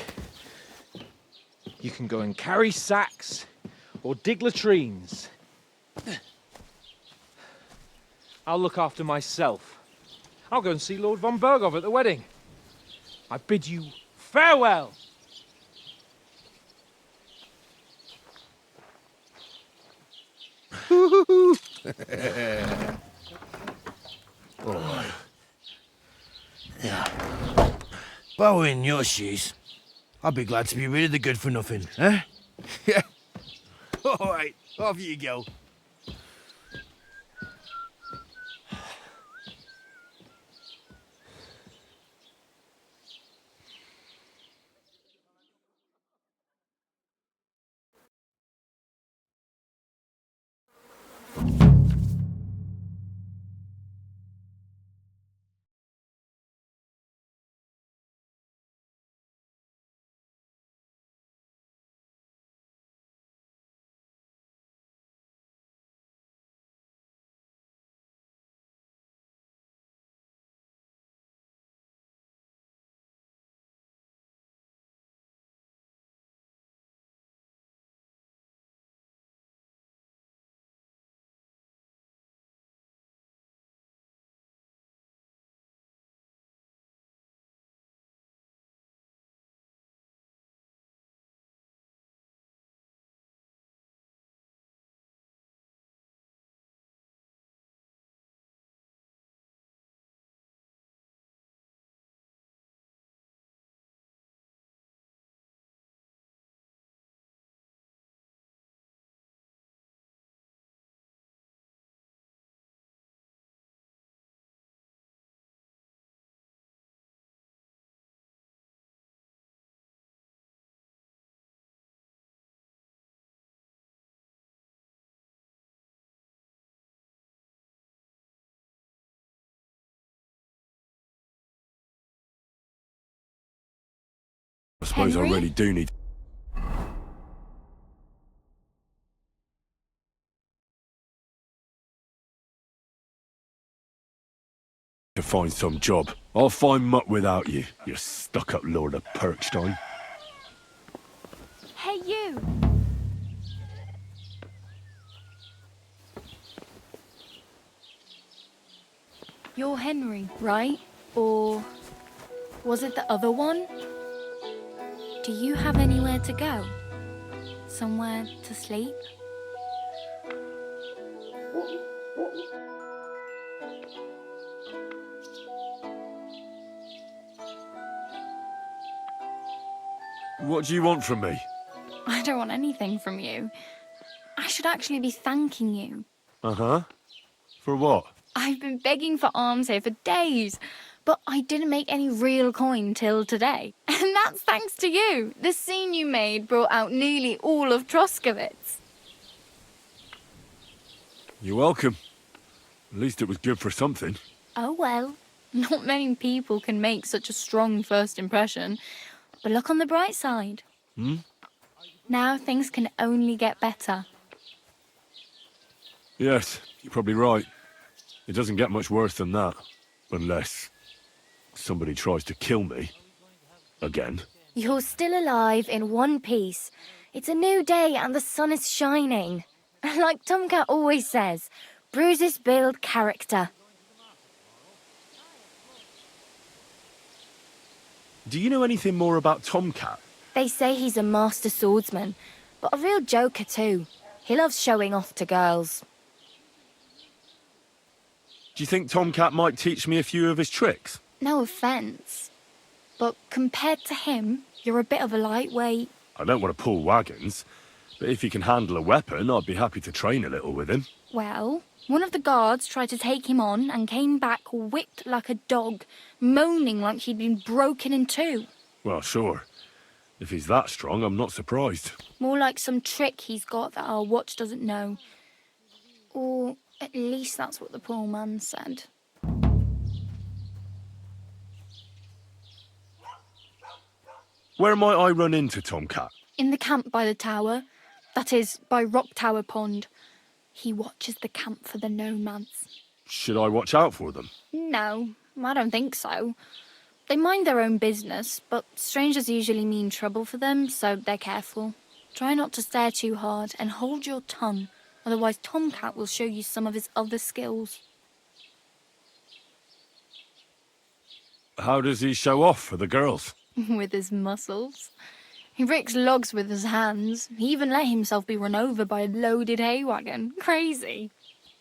You can go and carry sacks or dig latrines. I'll look after myself. I'll go and see Lord von Bergov at the wedding. I bid you farewell. Alright. Yeah. If I were in your shoes, I'd be glad to be rid of the good for nothing, eh? Yeah. Alright, off you go. I suppose Henry? I really do need to find some job. I'll find mutt without you, you stuck-up Lord of Perkstein. Hey, you! You're Henry, right? Or was it the other one? Do you have anywhere to go? Somewhere to sleep? What do you want from me? I don't want anything from you. I should actually be thanking you. Uh-huh. For what? I've been begging for alms here for days, but I didn't make any real coin till today. And that's thanks to you. The scene you made brought out nearly all of Troskowitz. You're welcome. At least it was good for something. Oh well, not many people can make such a strong first impression. But look on the bright side. Hmm? Now things can only get better. Yes, you're probably right. It doesn't get much worse than that. Unless somebody tries to kill me. Again. You're still alive in one piece. It's a new day and the sun is shining. Like Tomcat always says, bruises build character. Do you know anything more about Tomcat? They say he's a master swordsman, but a real joker too. He loves showing off to girls. Do you think Tomcat might teach me a few of his tricks? No offence, but compared to him, you're a bit of a lightweight. I don't want to pull wagons, but if he can handle a weapon, I'd be happy to train a little with him. Well, one of the guards tried to take him on and came back whipped like a dog, moaning like he'd been broken in two. Well, sure. If he's that strong, I'm not surprised. More like some trick he's got that our watch doesn't know. Or at least that's what the poor man said. Where might I run into Tomcat? In the camp by the tower. That is, by Rock Tower Pond. He watches the camp for the nomads. Should I watch out for them? No, I don't think so. They mind their own business, but strangers usually mean trouble for them, so they're careful. Try not to stare too hard and hold your tongue, otherwise Tomcat will show you some of his other skills. How does he show off for the girls? With his muscles. He ricks logs with his hands. He even let himself be run over by a loaded hay wagon. Crazy.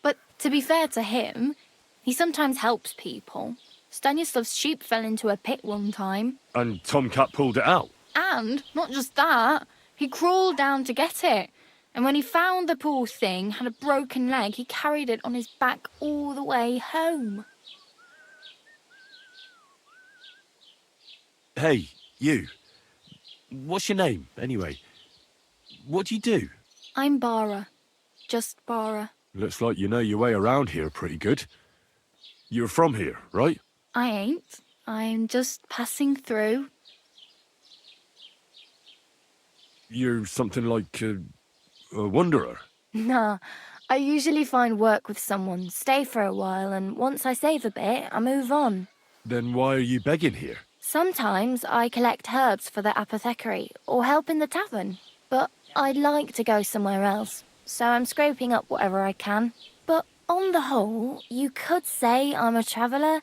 But to be fair to him, he sometimes helps people. Stanislav's sheep fell into a pit one time. And Tomcat pulled it out? And, not just that, he crawled down to get it. And when he found the poor thing had a broken leg, he carried it on his back all the way home. Hey, you. What's your name, anyway? What do you do? I'm Bara. Just Bara. Looks like you know your way around here pretty good. You're from here, right? I ain't. I'm just passing through. You're something like a wanderer? Nah, I usually find work with someone, stay for a while, and once I save a bit, I move on. Then why are you begging here? Sometimes I collect herbs for the apothecary or help in the tavern, but I'd like to go somewhere else, so I'm scraping up whatever I can. But on the whole, you could say I'm a traveller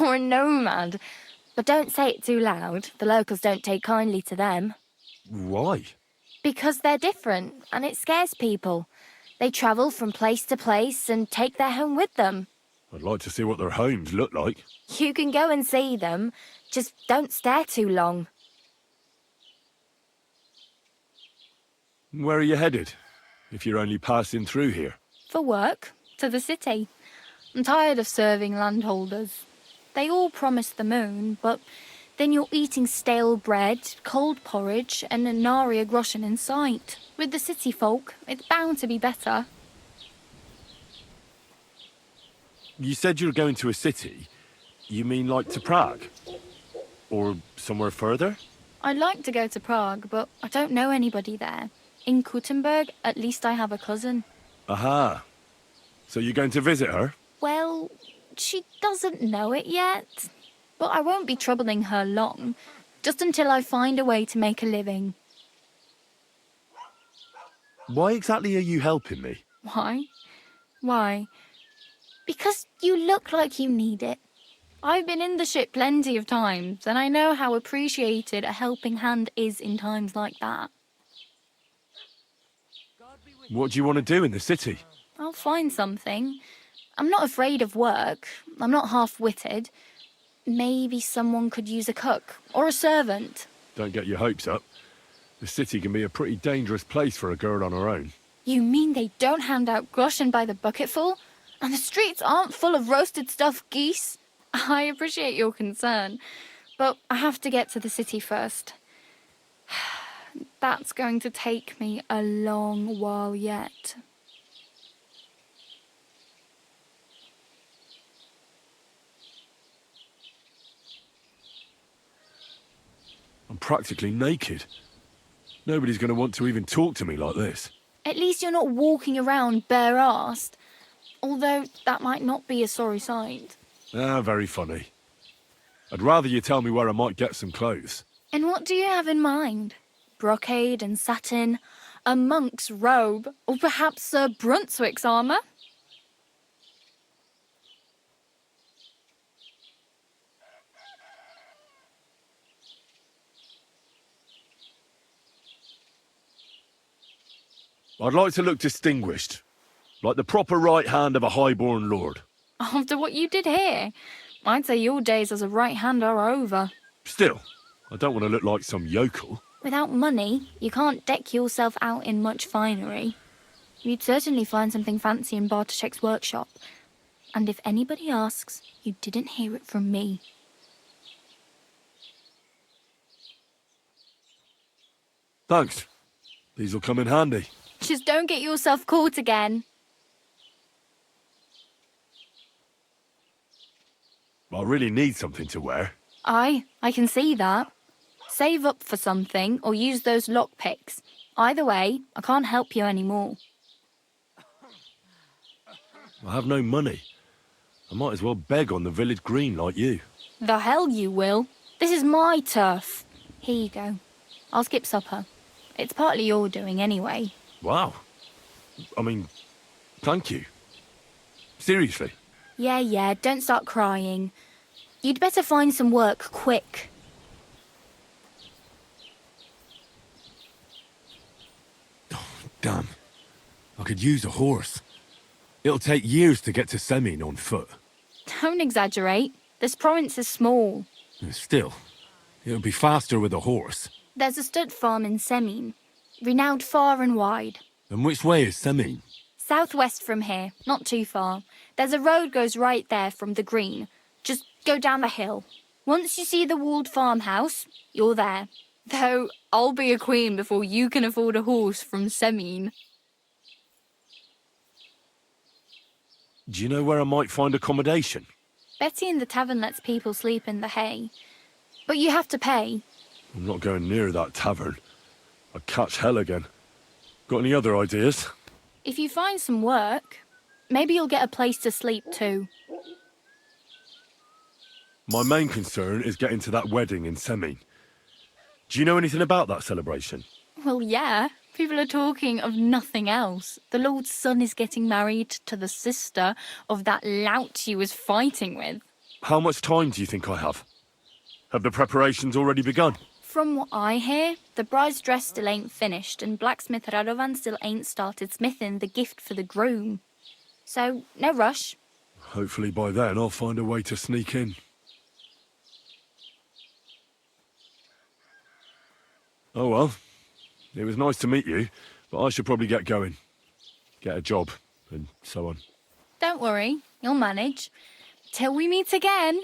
or a nomad, but don't say it too loud. The locals don't take kindly to them. Why? Because they're different, and it scares people. They travel from place to place and take their home with them. I'd like to see what their homes look like. You can go and see them, just don't stare too long. Where are you headed, if you're only passing through here? For work, to the city. I'm tired of serving landholders. They all promise the moon, but then you're eating stale bread, cold porridge, and a nary a groschen in sight. With the city folk, it's bound to be better. You said you were going to a city. You mean like to Prague? Or somewhere further? I'd like to go to Prague, but I don't know anybody there. In Kuttenberg, at least I have a cousin. Aha. So you're going to visit her? Well, she doesn't know it yet. But I won't be troubling her long, just until I find a way to make a living. Why exactly are you helping me? Why? Why? Because you look like you need it. I've been in the ship plenty of times, and I know how appreciated a helping hand is in times like that. What do you want to do in the city? I'll find something. I'm not afraid of work. I'm not half-witted. Maybe someone could use a cook or a servant. Don't get your hopes up. The city can be a pretty dangerous place for a girl on her own. You mean they don't hand out groschen by the bucketful? And the streets aren't full of roasted stuffed geese? I appreciate your concern, but I have to get to the city first. That's going to take me a long while yet. I'm practically naked. Nobody's going to want to even talk to me like this. At least you're not walking around bare-assed. Although that might not be a sorry sight. Ah, very funny. I'd rather you tell me where I might get some clothes. And what do you have in mind? Brocade and satin, a monk's robe, or perhaps Sir Brunswick's armour? I'd like to look distinguished, like the proper right hand of a highborn lord. After what you did here, I'd say your days as a right hand are over. Still, I don't want to look like some yokel. Without money, you can't deck yourself out in much finery. You'd certainly find something fancy in Bartoszek's workshop. And if anybody asks, you didn't hear it from me. Thanks. These will come in handy. Just don't get yourself caught again. I really need something to wear. I can see that. Save up for something or use those lockpicks. Either way, I can't help you anymore. I have no money. I might as well beg on the village green like you. The hell you will. This is my turf. Here you go. I'll skip supper. It's partly your doing anyway. Wow. I mean, thank you. Seriously. Yeah, don't start crying. You'd better find some work quick. Damn. I could use a horse. It'll take years to get to Semin on foot. Don't exaggerate. This province is small. Still, it'll be faster with a horse. There's a stud farm in Semin, renowned far and wide. And which way is Semin? Southwest from here, not too far. There's a road goes right there from the green. Just go down the hill. Once you see the walled farmhouse, you're there. Though I'll be a queen before you can afford a horse from Semin. Do you know where I might find accommodation? Betty in the tavern lets people sleep in the hay. But you have to pay. I'm not going near that tavern. I'd catch hell again. Got any other ideas? If you find some work, maybe you'll get a place to sleep too. My main concern is getting to that wedding in Semin. Do you know anything about that celebration? Well, yeah. People are talking of nothing else. The Lord's son is getting married to the sister of that lout he was fighting with. How much time do you think I have? Have the preparations already begun? From what I hear, the bride's dress still ain't finished, and blacksmith Radovan still ain't started smithing the gift for the groom. So, no rush. Hopefully by then I'll find a way to sneak in. Oh well. It was nice to meet you, but I should probably get going. Get a job, and so on. Don't worry, you'll manage. Till we meet again.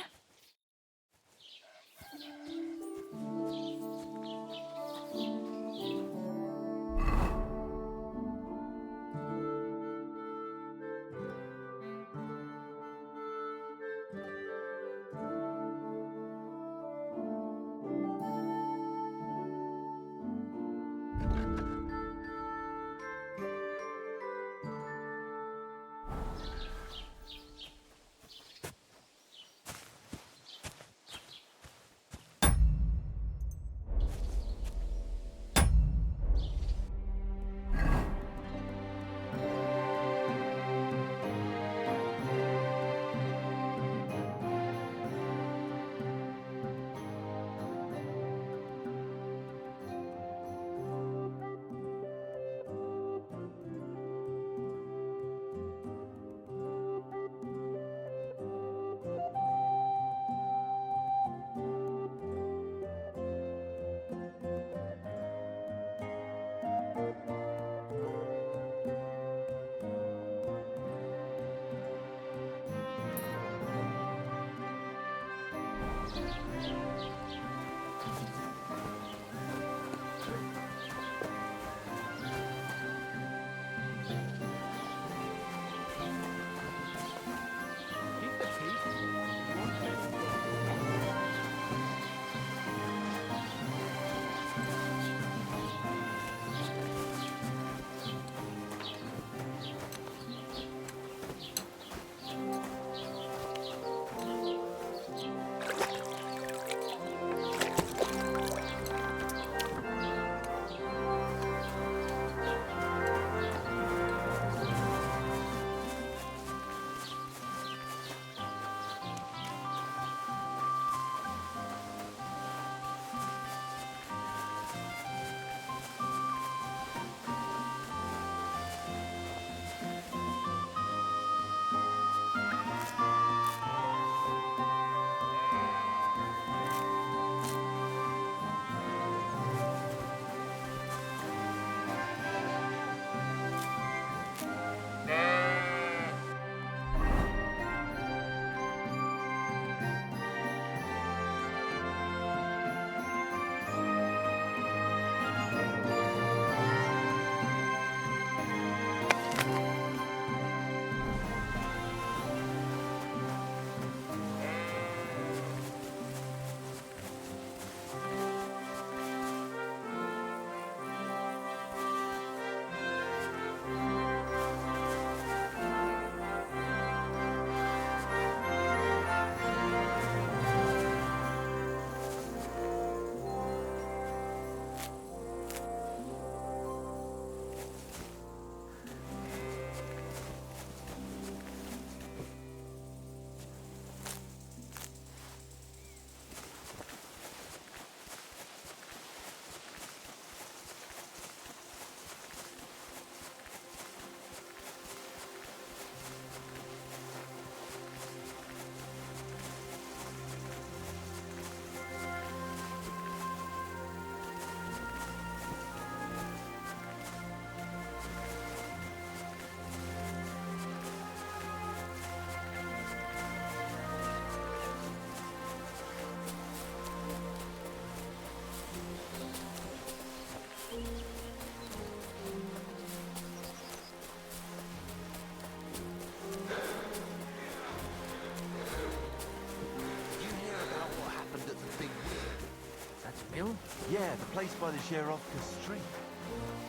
Yeah, the place by the Sheriovka Street.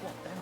What then?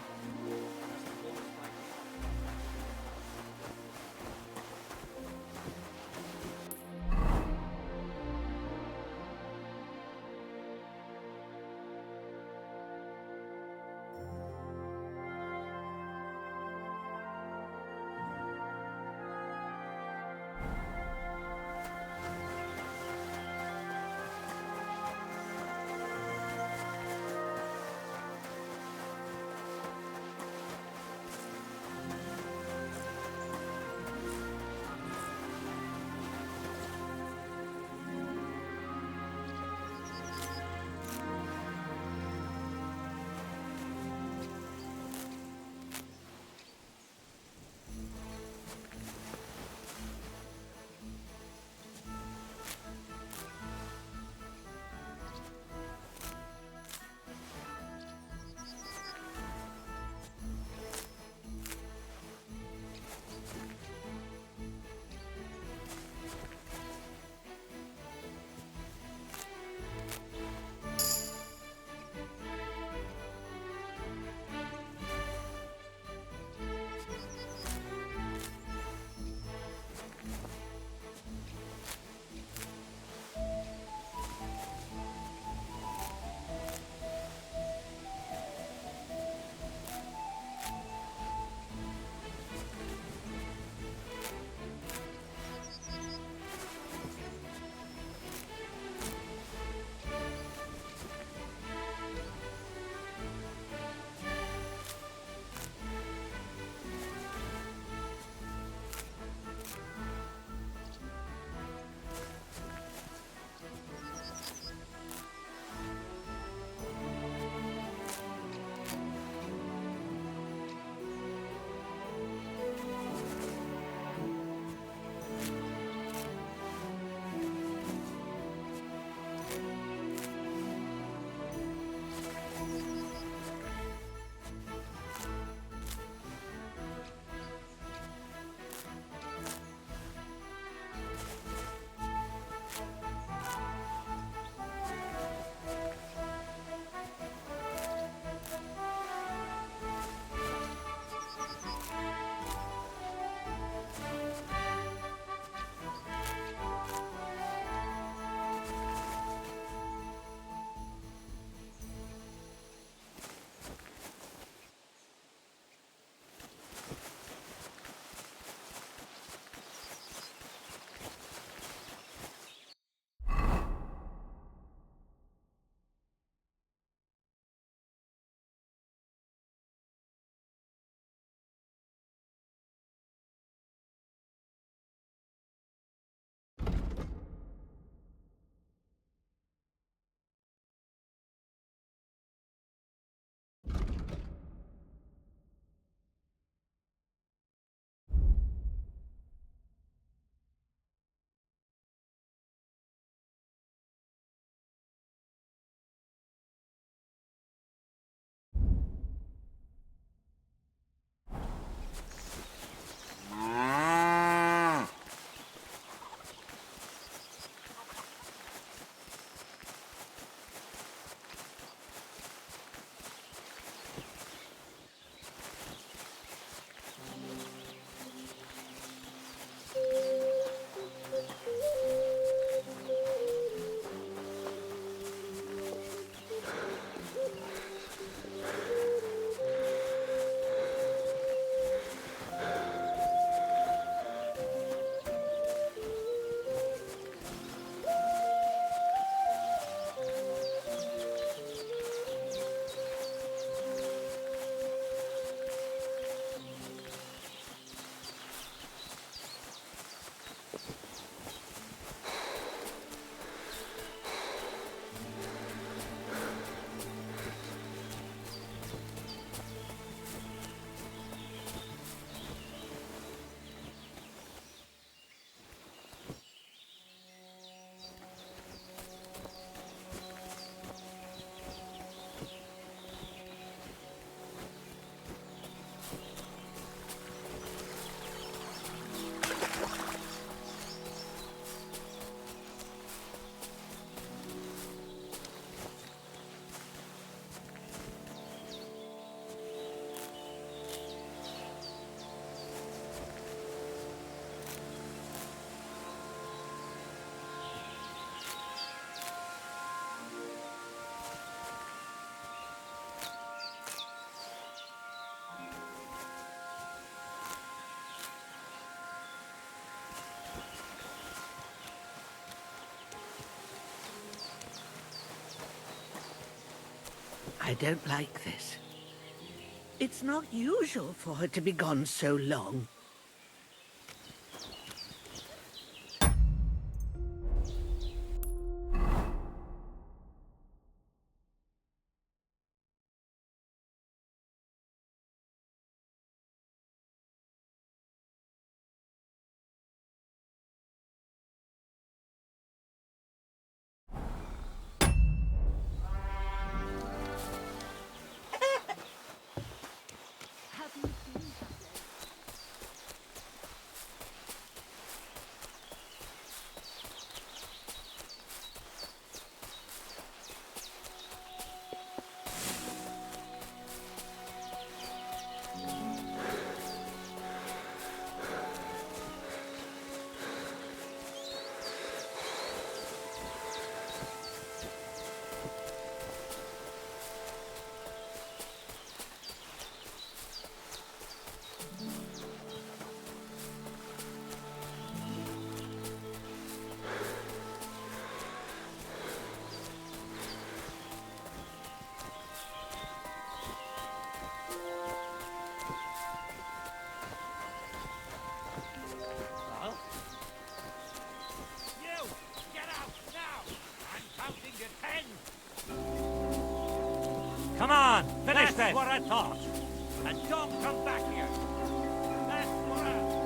I don't like this. It's not usual for her to be gone so long. Come on, finish this! That's what I thought. And don't come back here. That's what I...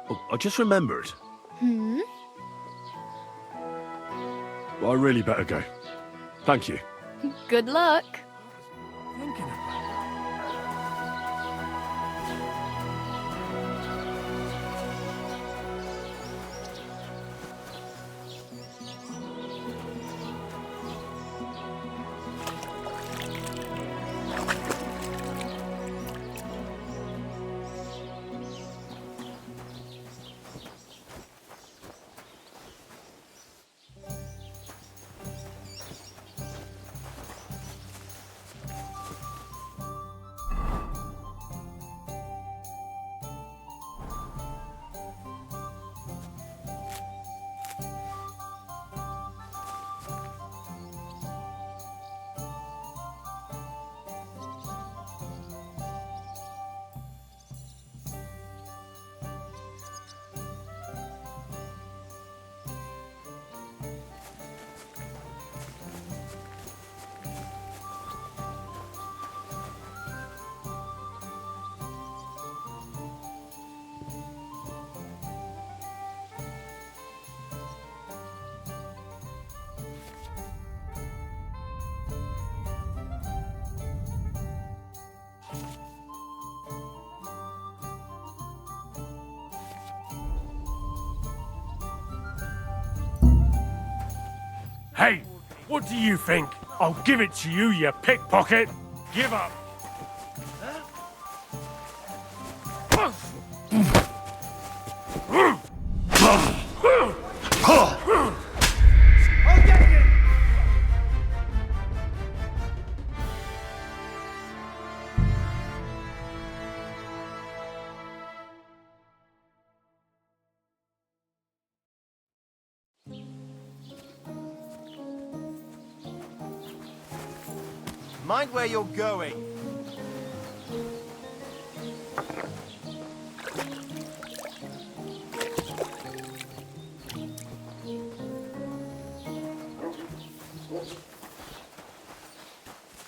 Oh, I just remembered. Hmm? Well, I really better go. Thank you. Good luck. Hey, what do you think? I'll give it to you, you pickpocket. Give up. I'll get you! Mind where you're going.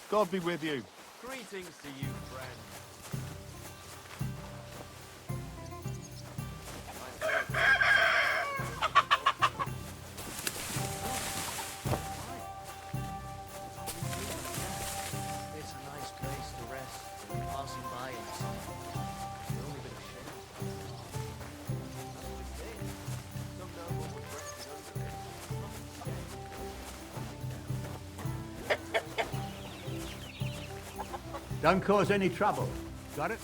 God be with you. Greetings to you, friend. It's a nice place to rest, passing by and the only bit of Don't cause any trouble. Got it?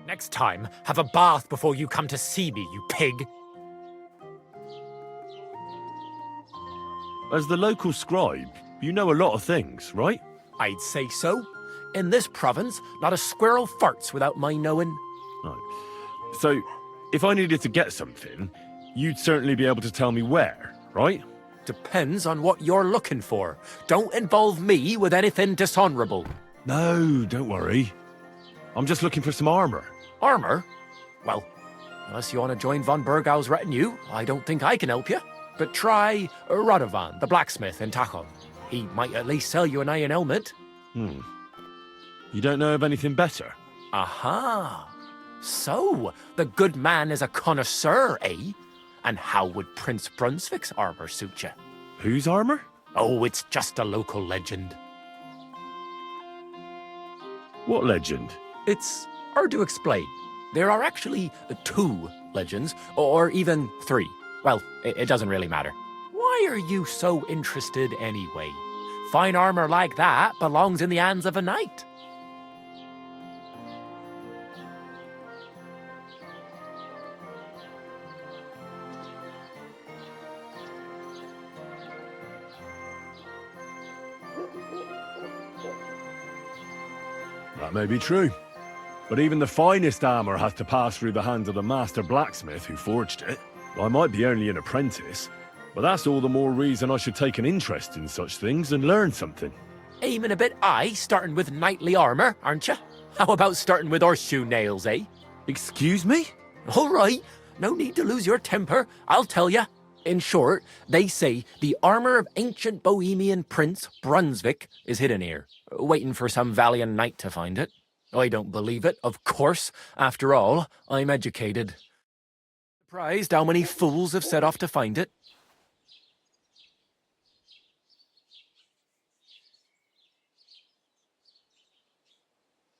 Next time, have a bath before you come to see me, you pig. As the local scribe, you know a lot of things, right? I'd say so. In this province, not a squirrel farts without my knowing. Right. So, if I needed to get something, you'd certainly be able to tell me where, right? Depends on what you're looking for. Don't involve me with anything dishonorable. No, don't worry. I'm just looking for some armor. Armor? Well, unless you want to join von Burgau's retinue, I don't think I can help you. But try Radovan, the blacksmith in Tachon. He might at least sell you an iron helmet. You don't know of anything better? Aha! So, the good man is a connoisseur, eh? And how would Prince Brunswick's armor suit you? Whose armor? Oh, it's just a local legend. What legend? It's hard to explain. There are actually 2 legends, or even 3. Well, it doesn't really matter. Why are you so interested anyway? Fine armor like that belongs in the hands of a knight. That may be true. But even the finest armor has to pass through the hands of the master blacksmith who forged it. I might be only an apprentice, but that's all the more reason I should take an interest in such things and learn something. Aiming a bit high, starting with knightly armor, aren't you? How about starting with horseshoe nails, eh? Excuse me? All right, no need to lose your temper, I'll tell you. In short, they say the armor of ancient Bohemian Prince Brunswick is hidden here, waiting for some valiant knight to find it. I don't believe it, of course. After all, I'm educated. Surprised how many fools have set off to find it.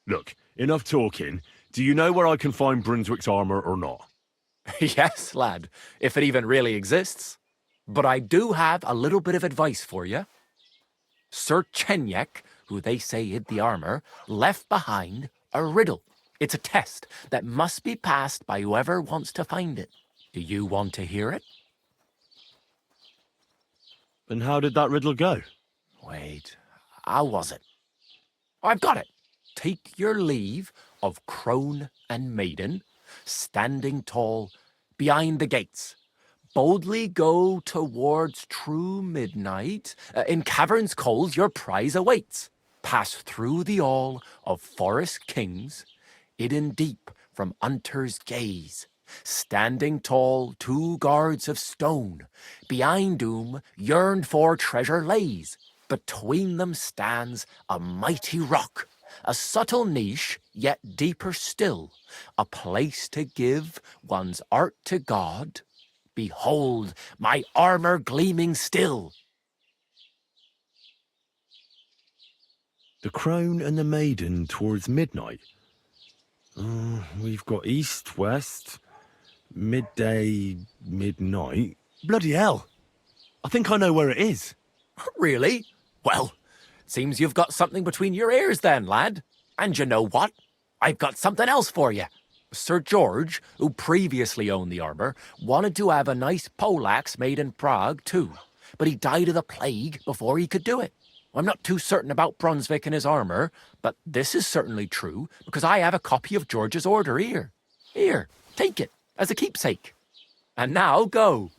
Look, enough talking. Do you know where I can find Brunswick's armor or not? Yes, lad, if it even really exists. But I do have a little bit of advice for you. Sir Chenyek, who they say hid the armor, left behind a riddle. It's a test that must be passed by whoever wants to find it. Do you want to hear it? And how did that riddle go? Wait, how was it? I've got it. Take your leave of crone and maiden, standing tall behind the gates. Boldly go towards true midnight. In caverns cold your prize awaits. pass through the all of forest kings, hidden deep from hunter's gaze. Standing tall, 2 guards of stone, behind whom yearned for treasure lays. Between them stands a mighty rock, a subtle niche, yet deeper still, a place to give one's art to God. Behold, my armor gleaming still. The Crone and the Maiden towards midnight. We've got east, west, midday, midnight. Bloody hell! I think I know where it is. Really? Well, seems you've got something between your ears then, lad. And you know what? I've got something else for you. Sir George, who previously owned the armour, wanted to have a nice poleaxe made in Prague too, but he died of the plague before he could do it. I'm not too certain about Brunswick and his armour, but this is certainly true, because I have a copy of George's order here. Here, take it, as a keepsake. And now go.